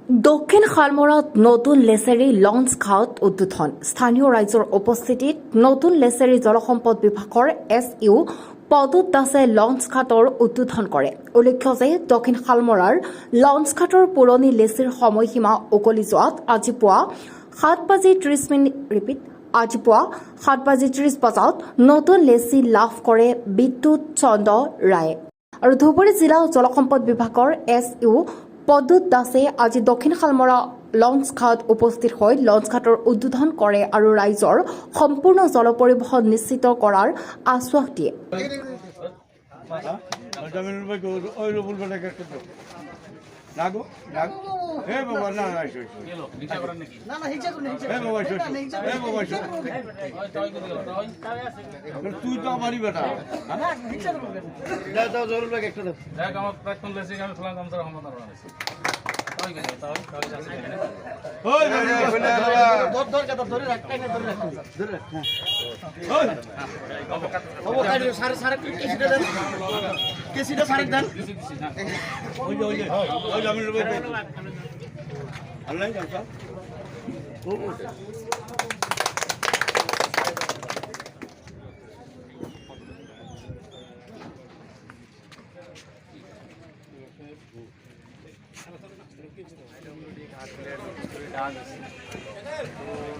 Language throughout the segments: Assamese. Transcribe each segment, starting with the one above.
দক্ষিণ শালমৰাত নতুন লেচেৰী লঞ্চ ঘাট উদ্বোধন স্থানীয় ৰাইজৰ উপস্থিতিত নতুন লেচেৰী জলসম্পদ বিভাগৰ SU পদুত দাসে লঞ্চ ঘাটৰ উদ্বোধন কৰে। উল্লেখ্য যে দক্ষিণ শালমৰাৰ লঞ্চ ঘাটৰ পুৰণি লেচিৰ সময়সীমা উকলি যোৱাত আজি পুৱা 7:30 বজাত নতুন লেচি লাভ কৰে বিদ্যুৎ চন্দ্ৰ ৰায়ে আৰু ধুবুৰী জিলা জলসম্পদ বিভাগৰ SU পদুত দাসে আজি দক্ষিণ শালমৰা লঞ্চ ঘাট উপস্থিত হৈ লঞ্চ ঘাটৰ উদ্বোধন কৰে আৰু ৰাইজৰ সম্পূৰ্ণ জলপৰিবহণ নিশ্চিত কৰাৰ আশ্বাস দিয়ে।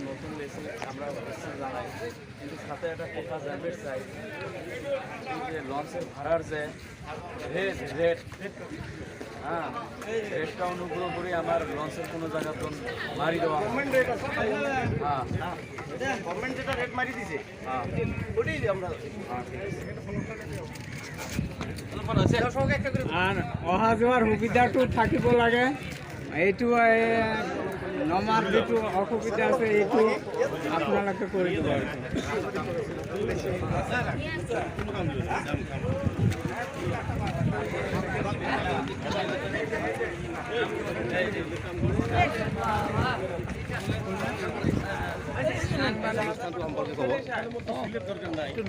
নতুন লেসে আমরা জানাই কিন্তু সাথে একটা কথা জানতে চাই যে লঞ্চের ভাড়ার যে রেট হ্যাঁ রেটটা অনুগ্রহ করে আমার লঞ্চের কোনো জায়গাতে মারি দেওয়া হ্যাঁ গভর্নমেন্ট যেটা রেট মারি দিছে হ্যাঁ ওটাই আমরা আর অহা যোৱাৰ সুবিধাটো থাকিব লাগে। এইটো নমাৰ যিটো অসুবিধা আছে এইটো আপোনালোকে কৰি দিব।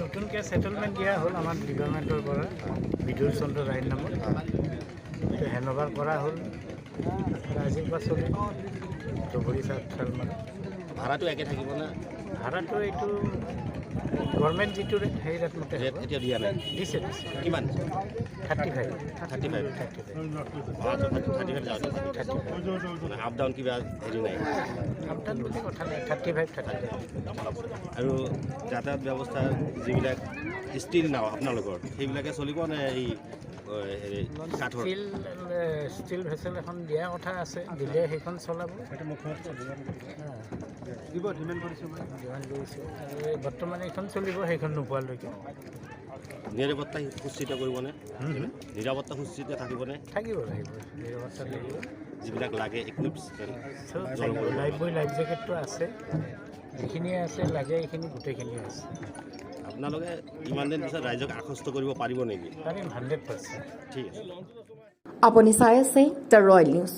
নতুনকৈ সেটেলমেণ্ট দিয়া হ'ল আমাৰ ডিপাৰ্টমেণ্টৰ পৰা বিদ্যুৎ চন্দ্ৰ ৰায়ৰ নামত হেণ্ডঅভাৰ কৰা হ'ল। আজিৰ পাছলৈ ধুবুৰী শালমৰা ভাড়াটো একে থাকিব না? ভাড়াটো এইটো গভৰ্ণমেণ্ট যিটো ৰেট সেই ৰেট মতে এতিয়া দিয়া নাই। দিছে কিমান? 35 আপ ডাউন কিবা হেৰি নাই? আপ ডাউন বুলি কথা নাই, 35 আৰু যাতায়াত ব্যৱস্থা যিবিলাক ষ্টিল নাও আপোনালোকৰ সেইবিলাকে চলিব নে এই কাঠৰ? ষ্টিল ভেচেল এখন দিয়া কথা আছে, দিলে সেইখন চলাব। ডিমাণ্ড কৰিছোঁ বৰ্তমান এইখন চলিব, সেইখন নোপোৱালৈকে। নিৰাপত্তা সুনিশ্চিত কৰিবনে? নিৰাপত্তা সুনিশ্চিত থাকিবনে? থাকিব নিৰাপত্তা লাগিব। যিবিলাক লাগে ইকুইপছ লাইফ জেকেটটো আছে, যিখিনিয়ে আছে লাগে এইখিনি গোটেইখিনিয়ে আছে। আপোনালোকে ইমান দিন পিছত ৰাইজক আশ্বস্ত কৰিব পাৰিব নেকি? পাৰিম 100%। ঠিক আছে। আপুনি চাই আছে দ্য ৰয়েল নিউজ।